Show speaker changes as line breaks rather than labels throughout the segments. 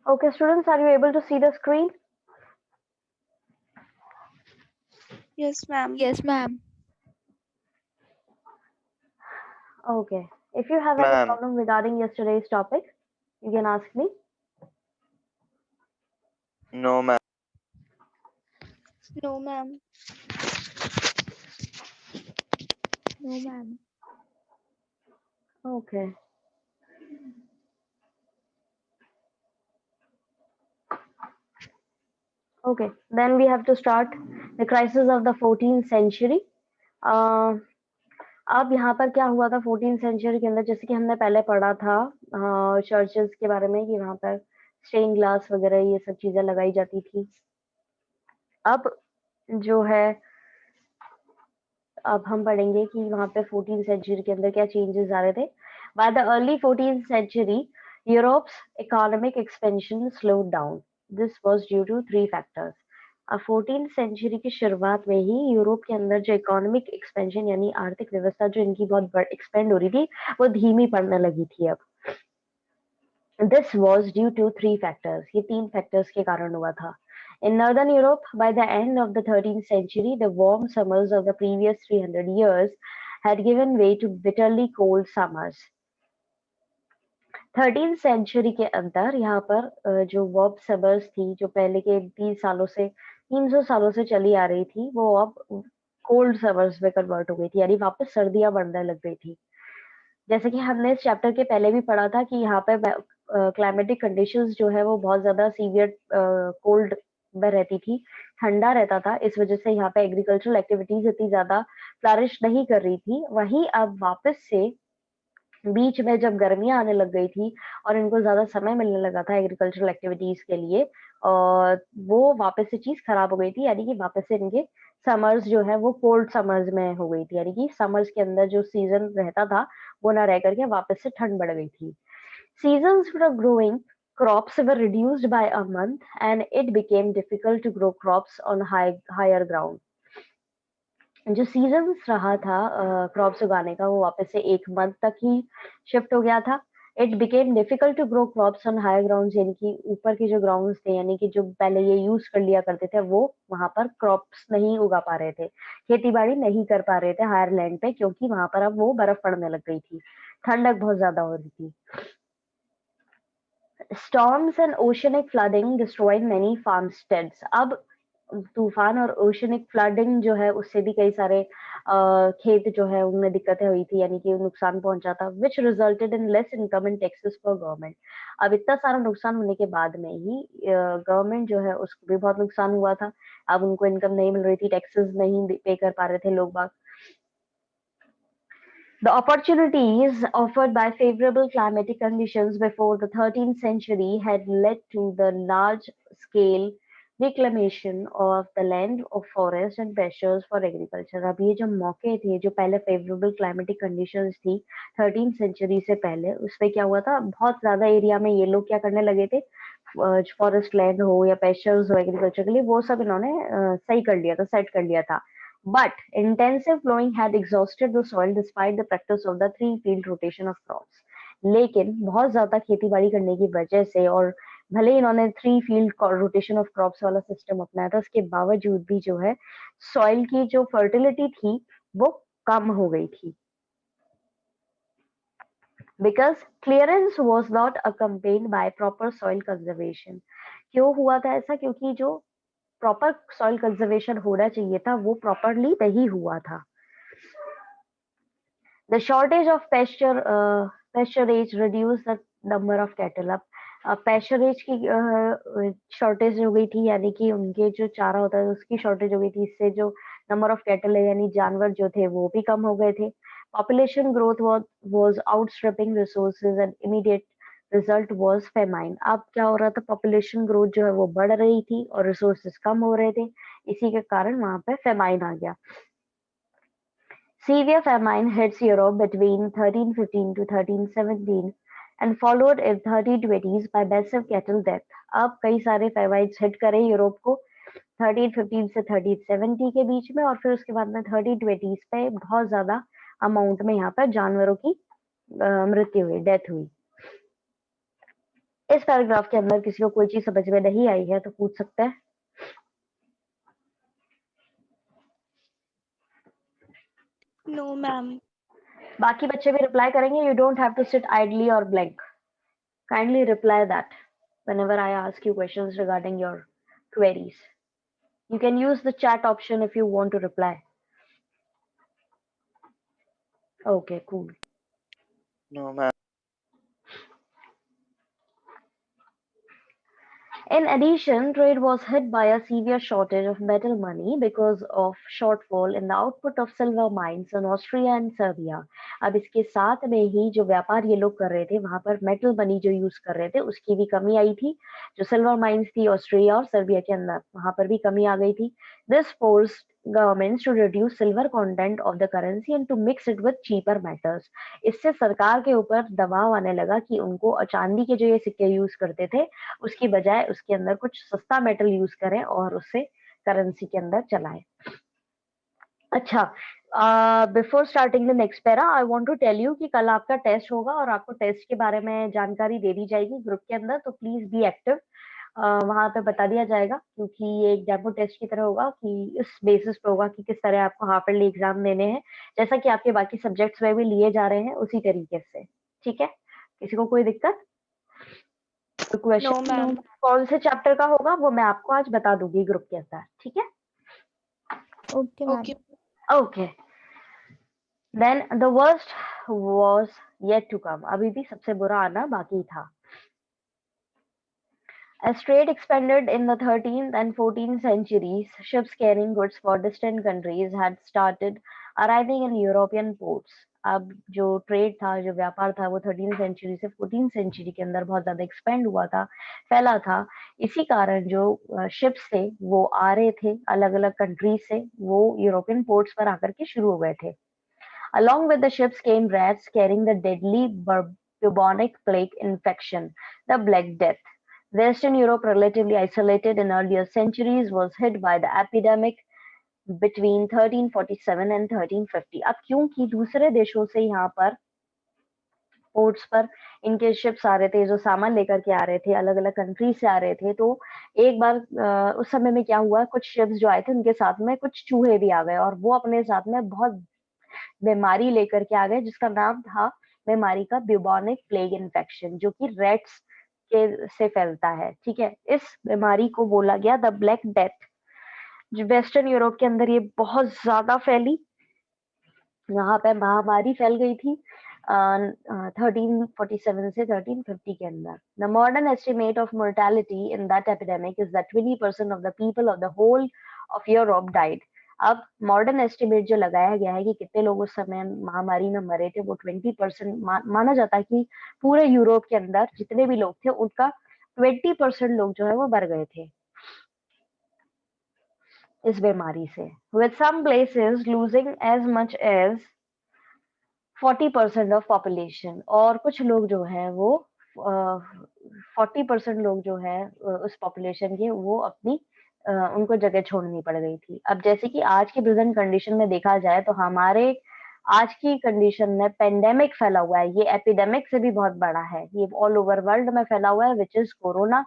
Okay, students, are you able to see the screen?
Yes, ma'am.
Yes, ma'am.
Okay. If you have
Yes,
any
ma'am.
problem regarding yesterday's topic, you can ask me.
No, ma'am.
No, ma'am.
No, ma'am.
Okay. Okay. Then we have to start the crisis of the 14th century. Uh, अब यहाँ पर क्या हुआ था 14th century के अंदर, जैसे कि हमने पहले पढ़ा था चर्चेस के बारे में कि वहां पर स्टेन ग्लास वगैरह ये सब चीजें लगाई जाती थी। अब जो है अब हम पढ़ेंगे कि वहां पे 14th सेंचुरी के अंदर क्या चेंजेस आ रहे थे। By the early 14th century Europe's economic expansion slowed down. This was due to three factors. अब 14th सेंचुरी की शुरुआत में ही यूरोप के अंदर जो इकोनॉमिक एक्सपेंशन यानी आर्थिक व्यवस्था जो इनकी बहुत एक्सपेंड हो रही थी वो धीमी पड़ने लगी थी। अब this was due to three factors, ये तीन फैक्टर्स के कारण हुआ था। In northern Europe, by the end of the 13th century, the warm summers of the previous 300 years had given way to bitterly cold summers. 13th century के अंदर यहाँ पर जो वर्ब समर्स थी जो पहले के 300 सालों से चली आ रही थी वो अब कोल्ड समर्स में कन्वर्ट हो गई थी, यानी वापस सर्दियां बढ़ने लग गई थी। जैसे कि हमने इस चैप्टर के पहले भी पढ़ा था कि यहाँ पे क्लाइमेटिक कंडीशंस जो है वो बहुत ज्यादा सीवियर कोल्ड में रहती थी, ठंडा रहता था। इस वजह से यहाँ पे एग्रीकल्चरल एक्टिविटीज इतनी ज्यादा फ्लरिश नहीं कर रही थी। वहीं अब वापस से बीच में जब गर्मियां आने लग गई थी और इनको ज्यादा समय मिलने लगा था एग्रीकल्चरल एक्टिविटीज के लिए, और वो वापस से चीज खराब हो गई थी, यानी कि वापस से इनके समर्स जो है वो कोल्ड समर्स में हो गई थी, यानी कि समर्स के अंदर जो सीजन रहता था वो ना रह करके वापस से ठंड बढ़ गई थी। Seasons for growing crops were reduced by a month and it became difficult to grow crops on higher ground. जो सीजन्स रहा था क्रॉप्स उगाने का वो वापस से एक मंथ तक ही शिफ्ट हो गया था। It became difficult to grow crops on higher ground, यानी कि ऊपर के जो ग्राउंड्स थे, यानी कि जो पहले ये यूज कर लिया करते थे वो वहां पर क्रॉप्स नहीं उगा पा रहे थे, खेती बाड़ी नहीं कर पा रहे थे हायर लैंड पे, क्योंकि वहां पर अब वो बर्फ पड़ने लग गई थी, ठंडक बहुत ज्यादा हो रही थी। Storms and oceanic flooding destroyed many farmsteads. अब तूफान और ओशनिक फ्लडिंग जो है उससे भी कई सारे खेत जो है उनमें दिक्कतें हुई थी, यानी कि नुकसान पहुंचा था, विच resulted in less income and taxes for government. अब इतना सारा नुकसान होने के बाद में ही गवर्नमेंट जो है उसको भी बहुत नुकसान हुआ था। अब उनको इनकम नहीं मिल रही थी, टैक्सेस नहीं पे कर पा रहे थे लोग बाग। The opportunities offered by favorable climatic conditions before the 13th century had led to the large-scale reclamation of the land of forest and pastures for agriculture. अब ये जो मौके थे, जो पहले favorable climatic conditions थी 13th century से पहले, उसमें क्या हुआ था, बहुत ज्यादा एरिया में ये लोग क्या करने लगे थे, फॉरेस्ट लैंड हो या पेस्चर्स हो एग्रीकल्चर के लिए, वो सब इन्होंने सही कर लिया था, सेट कर लिया था। But intensive plowing had exhausted the soil despite the practice of the three-field rotation of crops. लेकिन बहुत ज्यादा खेती बाड़ी करने की वजह से और भले ही इन्होंने three field rotation of crops वाला सिस्टम अपनाया था, उसके बावजूद भी जो है सॉइल की जो फर्टिलिटी थी वो कम हो गई थी, because clearance was not accompanied by proper soil conservation. क्यों हुआ था ऐसा? क्योंकि जो प्रॉपर सॉइल कंजर्वेशन होना चाहिए था वो प्रॉपरली नहीं हुआ था। The shortage of pasturage reduced the number of cattle. अब pasturage की शॉर्टेज हो गई थी, यानी कि उनके जो चारा होता है उसकी शॉर्टेज हो गई थी, इससे जो नंबर ऑफ कैटल है यानी जानवर जो थे वो भी कम हो गए थे। Population growth was outstripping resources and immediate result was famine. अब क्या हो रहा था, पॉपुलेशन ग्रोथ जो है वो बढ़ रही थी और रिसोर्सेज कम हो रहे थे, इसी के कारण वहां पे फेमाइन आ गया। Severe famine hits Europe between 1315 to 1317 and followed in 1320s by massive cattle death. अब कई सारे फेमाइन्स हिट करे यूरोप को 1315 से 1370 के बीच में, और फिर उसके बाद में 1320s पे बहुत ज्यादा अमाउंट में यहाँ पर जानवरों की मृत्यु हुई, डेथ हुई। इस पैराग्राफ के अंदर किसी को कोई चीज समझ में नहीं आई है तो पूछ सकते हैं।
No, ma'am.
बाकी बच्चे भी रिप्लाई करेंगे। You don't have to sit idly और blank, kindly reply that whenever I ask you questions regarding your queries. You can use the chat option if you want to reply. Okay, cool.
No, ma'am.
In addition, trade was hit by a severe shortage of metal money because of shortfall in the output of silver mines in Austria and Serbia. अब इसके साथ में ही जो व्यापार ये लोग कर रहे थे वहां पर मेटल मनी जो यूज कर रहे थे उसकी भी कमी आई थी। जो सिल्वर माइंस थी ऑस्ट्रिया और सर्बिया के अंदर वहां पर भी कमी आ गई थी। This forced governments to reduce silver content of the currency and to mix it with cheaper metals. इससे सरकार के ऊपर दबाव आने लगा कि उनको चांदी के जो ये सिक्के यूज करते थे उसकी बजाय उसके अंदर कुछ सस्ता मेटल यूज करें और उससे करेंसी के अंदर चलाएं। अच्छा, before starting the next para I want to tell you कि कल आपका टेस्ट होगा और आपको टेस्ट के बारे में जानकारी दे दी जाएगी ग्रुप के अंदर, तो प्लीज बी एक्टिव। वहां पे बता दिया जाएगा क्योंकि ये एक डेमो टेस्ट की तरह होगा कि इस बेसिस पे होगा कि किस तरह आपको हाफ ईयरली एग्जाम देने हैं, जैसा कि आपके बाकी सब्जेक्ट्स में भी लिए जा रहे हैं उसी तरीके से। ठीक है, किसी को कोई दिक्कत?
No,
question
ma'am.
कौन से चैप्टर का होगा वो मैं आपको आज बता दूंगी ग्रुप के अंदर। ठीक है,
Okay, ma'am.
Okay.
Okay. Then the worst was yet to come, अभी भी सबसे बुरा आना बाकी था। As trade expanded in the 13th and 14th centuries, ships carrying goods for distant countries had started arriving in European ports. अब जो trade था, जो व्यापार था, वो 13th सेंचुरी से 14th सेंचुरी के अंदर बहुत ज्यादा एक्सपेंड हुआ था, फैला था। इसी कारण जो शिप्स थे वो आ रहे थे अलग अलग कंट्रीज से, वो यूरोपियन पोर्ट्स पर आकर के शुरू हो गए थे। Along with the ships came rats carrying the deadly bubonic plague infection, the Black Death. Western Europe, relatively isolated in earlier centuries, was hit by the epidemic between 1347 and 1350. अब क्योंकि दूसरे देशों से यहाँ पर पोर्ट्स पर इनके शिप्स आ रहे थे, जो सामान लेकर के आ रहे थे, अलग अलग कंट्री से आ रहे थे, तो एक बार उस समय में क्या हुआ, कुछ शिप्स जो आए थे उनके साथ में कुछ चूहे भी आ गए और वो अपने साथ में बहुत बीमारी लेकर के आ गए जिसका नाम था बीमारी का ब्यूबोनिक प्लेग इन्फेक्शन, जो कि रेट्स के से फैलता है। ठीक है, इस बीमारी को बोला गया द ब्लैक डेथ। जो वेस्टर्न यूरोप के अंदर ये बहुत ज्यादा फैली, यहाँ पे महामारी फैल गई थी 1347 से 1350 के अंदर। The modern estimate of mortality in that epidemic is that 20% of the people of the whole of Europe died. अब मॉडर्न एस्टिमेट जो लगाया गया है कि कितने लोग उस समय महामारी में मरे थे, वो 20% माना जाता है कि पूरे यूरोप के अंदर जितने भी लोग थे उनका 20% लोग जो है वो मर गए थे इस बीमारी से, with some places losing as much as 40% of population. और कुछ लोग जो है वो 40% लोग जो है उस पॉपुलेशन के वो अपनी उनको जगह छोड़नी पड़ गई थी। अब जैसे कि आज की प्रेजेंट कंडीशन में देखा जाए तो हमारे आज की कंडीशन में पेंडेमिक फैला हुआ है, ये एपिडेमिक से भी बहुत बड़ा है, ये ऑल ओवर वर्ल्ड में फैला हुआ है विच इज कोरोना।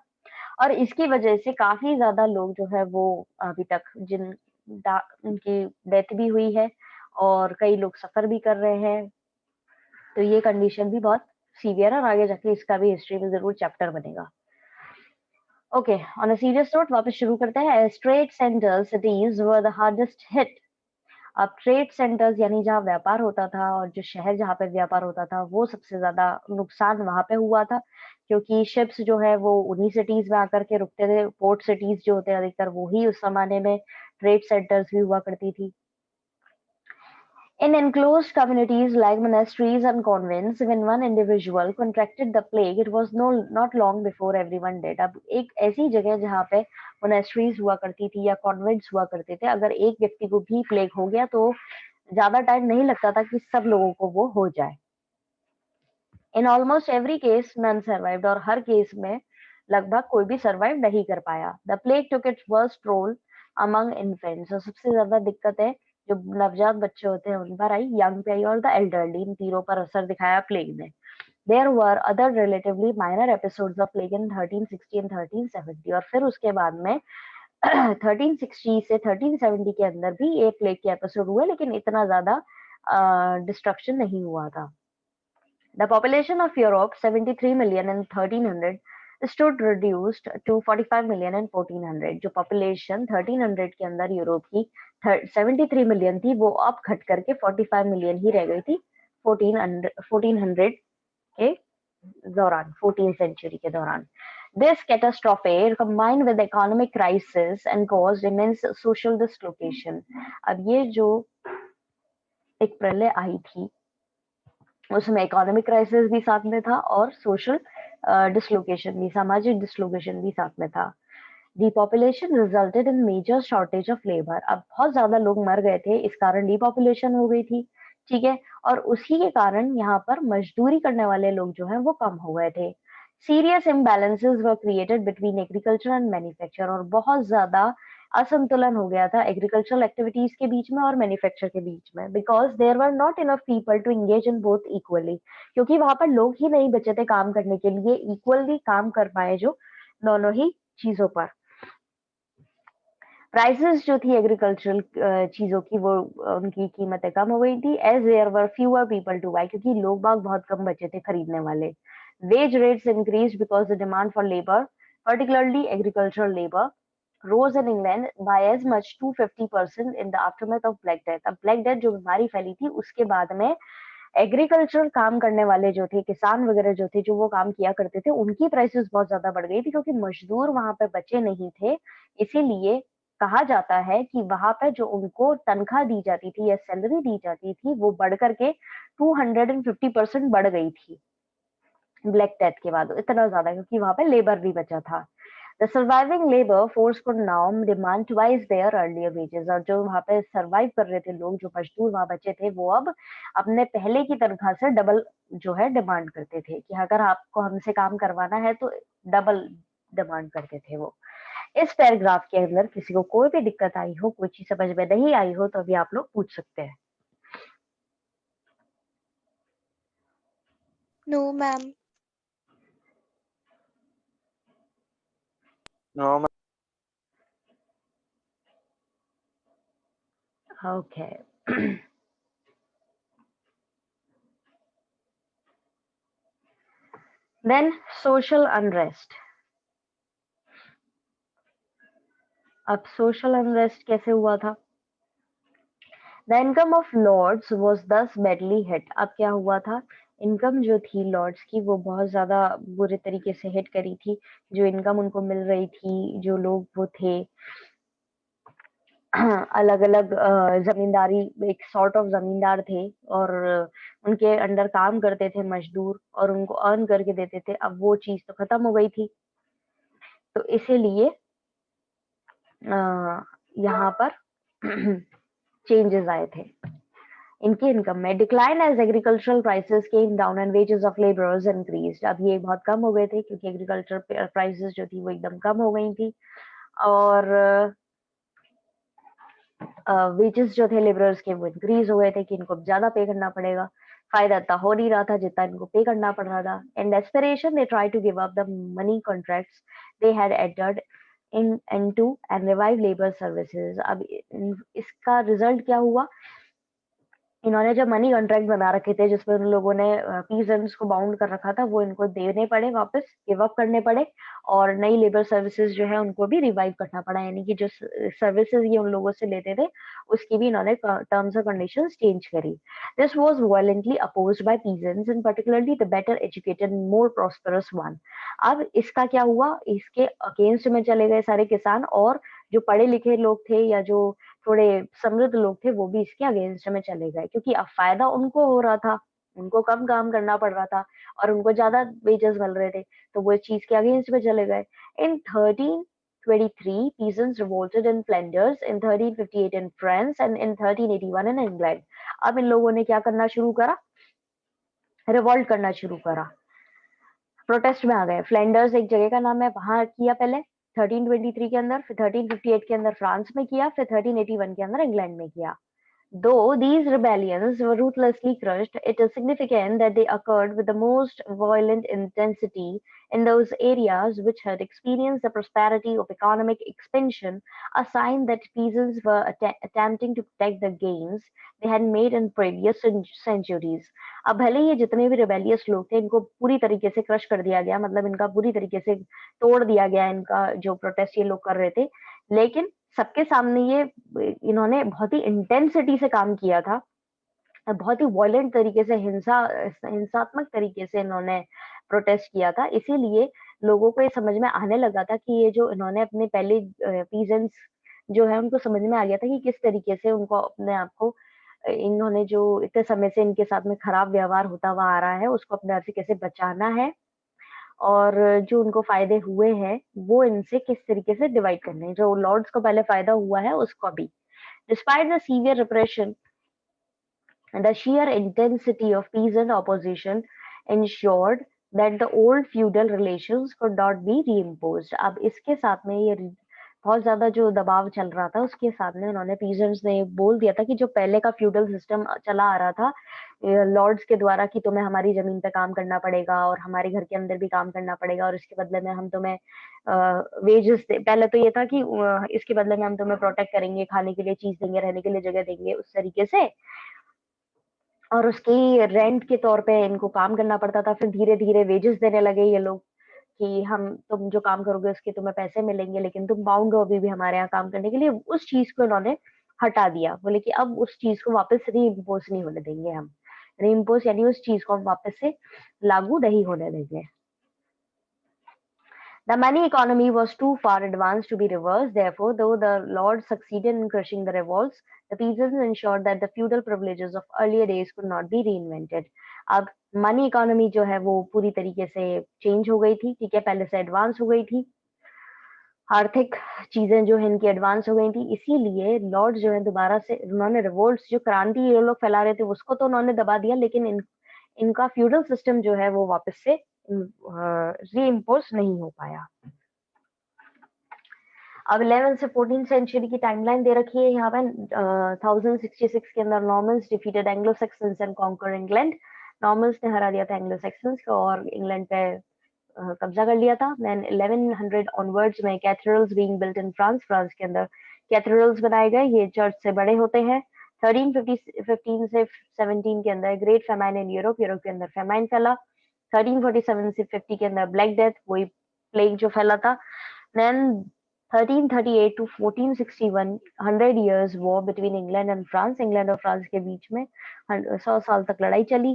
और इसकी वजह से काफी ज्यादा लोग जो है वो अभी तक उनकी डेथ भी हुई है और कई लोग सफर भी कर रहे हैं, तो ये कंडीशन भी बहुत सीवियर है और आगे जाके इसका भी हिस्ट्री में जरूर चैप्टर बनेगा। Okay, on a serious note वापस शुरू करते हैं। Trade centres cities were the hardest hit. अब ट्रेड सेंटर्स यानी जहाँ व्यापार होता था और जो शहर जहाँ पे व्यापार होता था वो सबसे ज्यादा नुकसान वहां पे हुआ था, क्योंकि शिप्स जो है वो उन्हीं सिटीज में आकर के रुकते थे। पोर्ट सिटीज जो होते हैं अधिकतर वो ही उस जमाने में ट्रेड सेंटर्स भी हुआ करती थी। In enclosed communities like monasteries and convents, when one individual contracted the plague, it was not long before everyone did. अब एक ऐसी जगह जहाँ पे monasteries हुआ करती थी या convents हुआ करते थे, अगर एक व्यक्ति को भी प्लेग हो गया तो ज्यादा टाइम नहीं लगता था कि सब लोगों को वो हो जाए। In almost every case, none survived, और हर केस में लगभग कोई भी सर्वाइव नहीं कर पाया। The plague took its worst toll among infants, और सबसे ज्यादा दिक्कत है जो नवजात बच्चे होते हैं उन पर आई, यंग पे आई और द एल्डरली, इन तीनों पर असर दिखाया प्लेग ने। There were other relatively minor episodes of plague in 1360 and 1370 और फिर उसके बाद में 1360 से 1370 के अंदर भी एक प्लेग के एपिसोड हुए, लेकिन इतना ज्यादा डिस्ट्रक्शन नहीं हुआ था. The population of Europe, 73 million in 1300, stood reduced to 45 million in 1400. जो population 1300 के अंदर यूरोप की 73 मिलियन थी, वो अब घट करके 45 मिलियन ही रह गई थी 1400 के दौरान, 14th सेंचुरी के दौरान. This catastrophe combined with economic crisis and caused immense social dislocation. अब ये जो एक प्रलय आई थी, उसमें इकोनॉमिक क्राइसिस भी साथ में था और सोशल डिसलोकेशन भी, सामाजिक डिसलोकेशन भी साथ में था. The population resulted in major shortage of labor. अब बहुत ज्यादा लोग मर गए थे, इस कारण डिपॉपुलेशन हो गई थी, ठीक है, और उसी के कारण यहाँ पर मजदूरी करने वाले लोग जो हैं वो कम हो गए थे. Serious imbalances were created between agriculture and manufacture. और बहुत ज्यादा असंतुलन हो गया था एग्रीकल्चरल एक्टिविटीज के बीच में और मैन्युफैक्चर के बीच में, because there were not enough people to engage in both equally, क्योंकि वहां पर लोग ही नहीं बचे थे काम करने के लिए, इक्वली काम कर पाए जो दोनों ही चीजों पर. प्राइसेस जो थी एग्रीकल्चरल चीजों की, वो उनकी कीमतें कम हो गई थी, as there were fewer people to buy, क्योंकि लोग बाग बहुत कम बचे थे खरीदने वाले. Wage rates increase because the demand for labour, particularly agricultural labor, rose in England by as much 250% in the aftermath of Black Death. अब Black Death जो बीमारी फैली थी, उसके बाद में एग्रीकल्चर काम करने वाले जो थे, किसान वगैरह जो थे, जो वो काम किया करते थे, उनकी प्राइसेस बहुत ज्यादा बढ़ गई थी, क्योंकि मजदूर वहां पे बचे नहीं थे. इसीलिए कहा जाता है कि वहां पे जो उनको तनख्वाह दी जाती थी या सैलरी दी जाती थी, वो बढ़ करके 250% बढ़ गई थी ब्लैक डेथ के बाद, इतना ज्यादा, क्योंकि वहां पे लेबर भी बचा था. The surviving labor force could now demand twice their earlier wages. और जो वहाँ पे सर्वाइव कर रहे थे लोग, जो मजदूर वहां बचे थे, वो अब अपने पहले की तनख्वाह से डबल जो है डिमांड करते थे, कि अगर आपको हमसे काम करवाना है तो डबल डिमांड करते थे वो. इस पैराग्राफ के अंदर किसी को कोई भी दिक्कत आई हो, कोई चीज समझ में नहीं आई हो, तो अभी आप लोग पूछ सकते हैं.
No, ma'am.
No, ma'am.
Okay. Then social unrest. अब सोशल अनरेस्ट कैसे हुआ था? The income of lords was thus badly hit. अब क्या हुआ था? इनकम जो थी लॉर्ड्स की, वो बहुत ज्यादा बुरे तरीके से हिट करी थी. जो इनकम उनको मिल रही थी, जो लोग वो थे, अलग अलग जमींदारी, एक सॉर्ट ऑफ जमींदार थे और उनके अंडर काम करते थे मजदूर और उनको अर्न करके देते थे. अब वो चीज तो खत्म हो गई थी, तो इसीलिए यहाँ पर चेंजेस आए थे इनकी इनकम में. Decline as agricultural prices came down and wages of labourers increased. अब ये बहुत कम हो गए थे, क्योंकि एग्रीकल्चर प्राइसेस जो थी वो एकदम कम हो गई थी, और वेजेस जो थे लेबरर्स के वो इंक्रीज हो गए थे, कि इनको ज्यादा पे करना पड़ेगा. फायदा इतना हो नहीं रहा था जितना इनको पे करना पड़ रहा था. In desperation they try to give up the money contracts they had entered into and revive labor services. अब इसका रिजल्ट क्या हुआ? इन्होंने जब मनी कॉन्ट्रैक्ट बना रखे थे, जिसमें उन लोगों ने पीजेंट्स को बाउंड कर रखा था, वो इनको देने पड़े, वापस गिव अप करने पड़े, और नई लेबर सर्विसेज जो है उनको भी रिवाइव करना पड़ा. यानी कि जो सर्विसेज ये उन लोगों से लेते थे, उसकी भी इन्होंने टर्म्स और कंडीशंस चेंज करी. This was violently opposed by peasants, in particularly the better educated more prosperous one. अब इसका क्या हुआ? इसके अगेंस्ट में चले गए सारे किसान, और जो पढ़े लिखे लोग थे या जो थोड़े समृद्ध लोग थे, वो भी इसके अगेंस्ट में चले गए, क्योंकि अब फायदा उनको हो रहा था, उनको कम काम करना पड़ रहा था और उनको ज्यादा वेजेस मिल रहे थे, तो वो इस चीज के अगेंस्ट में चले गए. इन 1323 peasants revolted in Flanders, in 1358 in France and in 1381 in England. अब इन लोगों ने क्या करना शुरू करा? रिवॉल्ट करना शुरू करा, प्रोटेस्ट में आ गए. फ्लैंडर्स एक जगह का नाम है, वहां किया पहले 1323 के अंदर, फिर 1358 के अंदर फ्रांस में किया, फिर 1381 के अंदर इंग्लैंड में किया. Though these rebellions were ruthlessly crushed, it is significant that they occurred with the most violent intensity in those areas which had experienced the prosperity of economic expansion, a sign that peasants were attempting to protect the gains they had made in previous centuries. अब भले ये जितने भी rebellious लोग थे इनको पूरी तरीके से क्रश कर दिया गया, मतलब इनका पूरी तरीके से तोड़ दिया गया, इनका जो प्रोटेस्ट ये लोग कर रहे थे, लेकिन सबके सामने ये इन्होंने बहुत ही इंटेंसिटी से काम किया था, बहुत ही वायलेंट तरीके से हिंसात्मक तरीके से इन्होंने प्रोटेस्ट किया था। इसीलिए लोगों को ये समझ में आने लगा था कि ये जो इन्होंने अपने पहले पीजेंट्स जो है उनको समझ में आ गया था कि किस तरीके से उनको अपने आप को इन्होंने जो इतने समय से इनके साथ में खराब व्यवहार होता हुआ आ रहा है, उसको अपने आप से कैसे बचाना है और जो उनको फ़ायदे हुए हैं, वो इनसे किस तरीके से डिवाइड करने हैं। जो लॉर्ड्स को पहले फ़ायदा हुआ है, उसको भी। Despite the severe repression, the sheer intensity of peasant opposition ensured that the old feudal relations could not be reimposed. अब इसके साथ में ये बहुत ज़्यादा जो दबाव चल रहा था, उसके साथ में उन्होंने पीजेंट्स ने बोल दिया था कि जो पहले का फ्यूडल सिस्टम चला आ रहा था लॉर्ड्स के द्वारा कि तुम्हें हमारी ज़मीन पे काम करना पड़ेगा और हमारे घर के अंदर भी काम करना पड़ेगा और इसके बदले में हम तुम्हें वेजेस दे पहले तो ये था कि इसके बदले में हम तुम्हें प्रोटेक्ट करेंगे, खाने के लिए चीज़ देंगे, रहने के लिए जगह देंगे, उस तरीके से और उसकी रेंट के तौर पे इनको काम करना पड़ता था। फिर धीरे-धीरे वेजेस देने लगे ये लोग कि हम तुम जो काम करोगे उसके तुम्हें पैसे मिलेंगे, लेकिन तुम बाउंड हो अभी भी हमारे यहाँ काम करने के लिए। उस चीज़ को इन्होंने हटा दिया। बोले कि अब उस चीज़ को वापस री-इम्पोज़ नहीं होने देंगे हम। री-इम्पोज़ यानी उस चीज़ को हम वापस से लागू नहीं होने देंगे। The money economy was too far advanced to be reversed. Therefore, though the lords succeeded in crushing the revolts, the peasants ensured that the feudal privileges of earlier days could not be reinvented. अब money economy जो है वो पूरी तरीके से change हो गई थी, ठीक है, पहले से एडवांस हो गई थी। आर्थिक चीजें जो है इनकी एडवांस हो गई थी, इसीलिए लॉर्ड्स जो है दोबारा से उन्होंने रिवोल्ट्स जो क्रांति ये लोग फैला रहे थे उसको तो उन्होंने दबा दिया, लेकिन इनका फ्यूडल सिस्टम जो है वो वापस से रीइम्पोज नहीं हो पाया। अब 11 से 14 सेंचुरी की टाइमलाइन दे रखी है यहाँ पे। 1066 के अंदर Normans defeated Anglo Saxons and conquer England. Normans ने हरा दिया था एंग्लो सैक्सन्स को और इंग्लैंड पे कब्जा कर लिया था। देन 1100 ऑनवर्ड्स में cathedrals being built in France. France के अंदर कैथेड्रल्स बनाए गए, ये चर्च से बड़े होते हैं। 1315 से 17 के अंदर great famine in Europe, Europe के अंदर फेमाइन फैला। 1347 से 50 के अंदर ब्लैक डेथ, वही प्लेग जो फैला था। Then 1338 to 1461 100 years war between England and France. England और फ्रांस के बीच में 100 साल तक लड़ाई चली।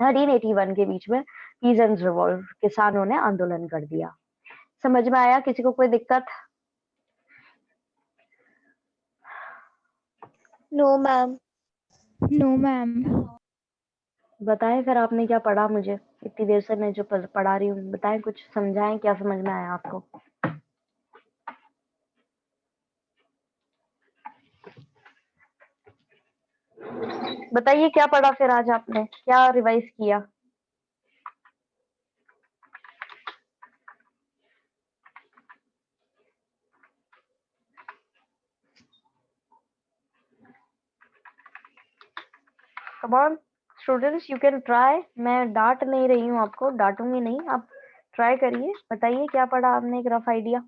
1381 के बीच में पीजेंट्स रिवॉल्ट, किसानों ने आंदोलन कर दिया। समझ में आया? किसी को कोई दिक्कत?
No ma'am.
No ma'am.
बताएं फिर आपने क्या पढ़ा? मुझे इतनी देर से मैं जो पढ़ा रही हूँ बताएं, कुछ समझाएं, क्या समझ में आया आपको? बताइए क्या पढ़ा फिर आज आपने, क्या रिवाइज किया? Come on, students, you can try. मैं डांट नहीं रही हूँ आपको, डांटूंगी नहीं, आप ट्राई करिए। बताइए क्या पढ़ा आपने, एक रफ आइडिया।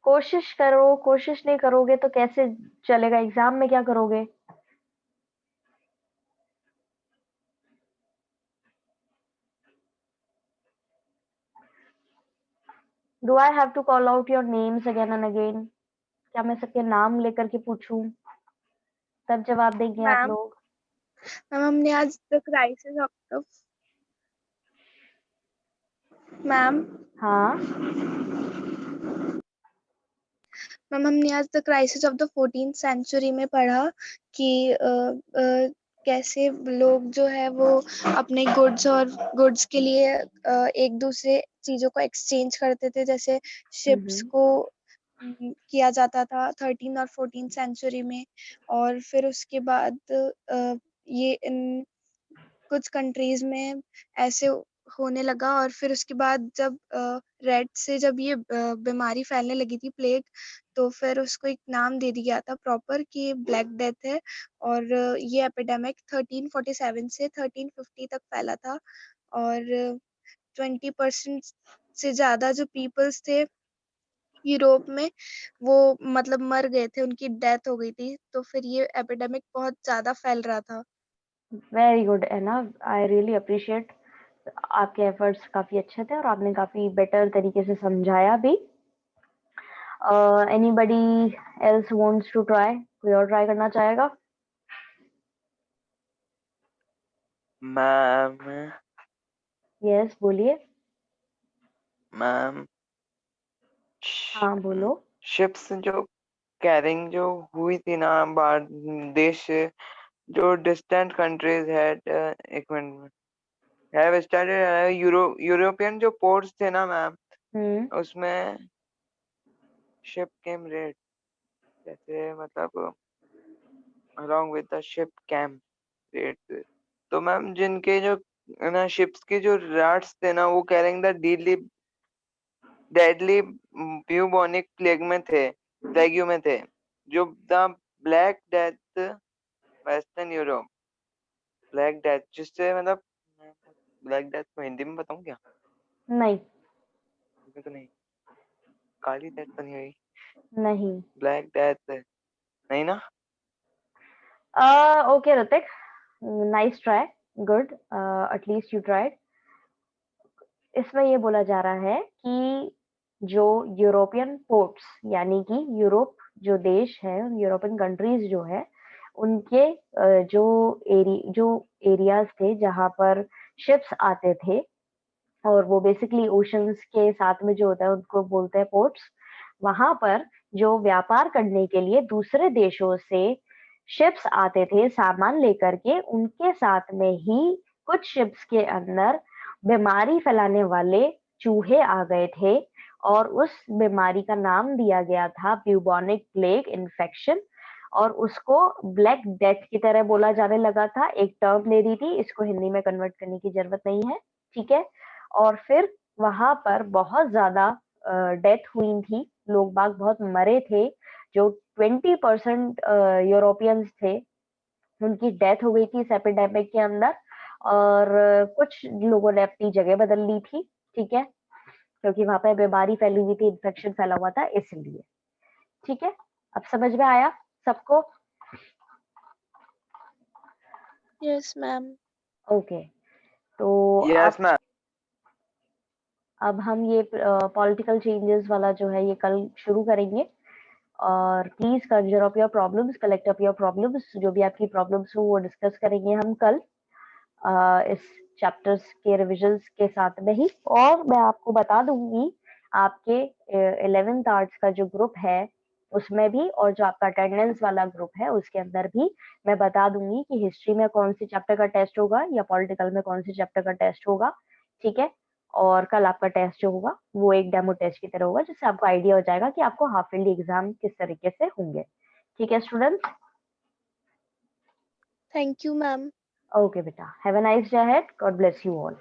कोशिश करो, कोशिश नहीं करोगे तो कैसे चलेगा? एग्जाम में क्या करोगे? Do I have to call out your names again and again? क्या मैं सबके नाम लेकर के पूछूं तब जवाब देंगे आप लोग?
मैम हमने आज the crisis of the ma'am
हाँ
मैम हमने आज the crisis of the 14th century में पढ़ा कि कैसे लोग जो है वो अपने गुड्स के लिए एक दूसरे चीजों को एक्सचेंज करते थे, जैसे शिप्स को किया जाता था 13 और 14 सेंचुरी में। और फिर उसके बाद ये इन कुछ कंट्रीज में ऐसे होने लगा और फिर उसके बाद जब रेड से जब ये बीमारी फैलने लगी थी, प्लेग, तो फिर उसको एक नाम दे दिया था प्रॉपर कि ये ब्लैक डेथ है। और ये एपिडेमिक 1347 से 1350 तक फैला था और 20% से ज़्यादा जो पीपल्स थे यूरोप में, वो मतलब मर गए थे, उनकी डेथ हो गई थी। तो फिर ये एपिडेमिक बहुत ज़्यादा फैल रहा था।
वेरी गुड है ना, आई रियली अप्रिशिएट। आपके एफर्ट्स काफी अच्छे थे और आपने काफी बेटर तरीके से समझाया भी। Anybody else wants to try? कोई और ट्राई करना चाहेगा?
मैम
यस, बोलिए।
मैम
हाँ, बोलो।
शिप्स जो कैरिंग जो हुई थी ना बाहर देश से, जो डिस्टेंट कंट्रीज हैड एक मिनट हैव स्टार्टेड यूरोपियन जो पोर्ट्स थे ना मैम, उसमें शिप केम रेड, जैसे मतलब along with the ship came red. तो मैम जिनके जो ना शिप्स के जो राट्स थे ना, वो कैरिंग द डेडली ब्यूबोनिक प्लेग्यू में थे, जो the black death western Europe. Black death जिससे मतलब ब्लैक डेथ को हिंदी में बताऊं क्या?
नहीं।
तो नहीं, काली डेथ तो नहीं हुई,
नहीं।
ब्लैक डेथ नहीं ना?
Okay Hrithik, nice try, good, at least you tried. इसमें ये बोला जा रहा है कि जो यूरोपियन पोर्ट्स, यानी कि यूरोप जो देश है, यूरोपियन कंट्रीज जो है, उनके जो एरियाज थे जहाँ पर शिप्स आते थे, और वो बेसिकली ओशंस के साथ में जो होता है उनको बोलते हैं पोर्ट्स। वहां पर जो व्यापार करने के लिए दूसरे देशों से शिप्स आते थे सामान लेकर के, उनके साथ में ही कुछ शिप्स के अंदर बीमारी फैलाने वाले चूहे आ गए थे और उस बीमारी का नाम दिया गया था ब्यूबोनिक प्लेग इन्फेक्शन, और उसको ब्लैक डेथ की तरह बोला जाने लगा था। एक टर्म ले दी थी, इसको हिंदी में कन्वर्ट करने की जरूरत नहीं है, ठीक है। और फिर वहां पर बहुत ज्यादा डेथ हुई थी, लोग बाग बहुत मरे थे। जो 20% यूरोपियंस थे, उनकी डेथ हो गई थी इस एपिडेमिक के अंदर। और कुछ लोगों ने अपनी जगह बदल ली थी, ठीक है, क्योंकि वहां पे बीमारी फैली हुई थी, इन्फेक्शन फैला हुआ था, इसलिए। ठीक है, अब समझ में आया सबको?
Yes ma'am.
ओके, तो
यस मैम।
अब हम ये पॉलिटिकल चेंजेस वाला जो है ये कल शुरू करेंगे। और please Kanjar up your problems, collect up your problems, जो भी आपकी प्रॉब्लम्स हो वो डिस्कस करेंगे हम कल इस चैप्टर्स के रिविजन्स के साथ में ही। और मैं आपको बता दूंगी आपके 11th आर्ट्स का जो ग्रुप है उसमें भी, और जो आपका अटेंडेंस वाला ग्रुप है उसके अंदर भी मैं बता दूंगी कि हिस्ट्री में कौन सी चैप्टर का टेस्ट होगा या पॉलिटिकल में कौन सी चैप्टर का टेस्ट होगा, ठीक है। और कल आपका टेस्ट जो होगा वो एक डेमो टेस्ट की तरह होगा, जिससे आपको आइडिया हो जाएगा कि आपको हाफ ईयरली एग्जाम किस तरीके से होंगे, ठीक है students?
Thank you ma'am.
Okay बेटा, have a nice day ahead, God bless you all.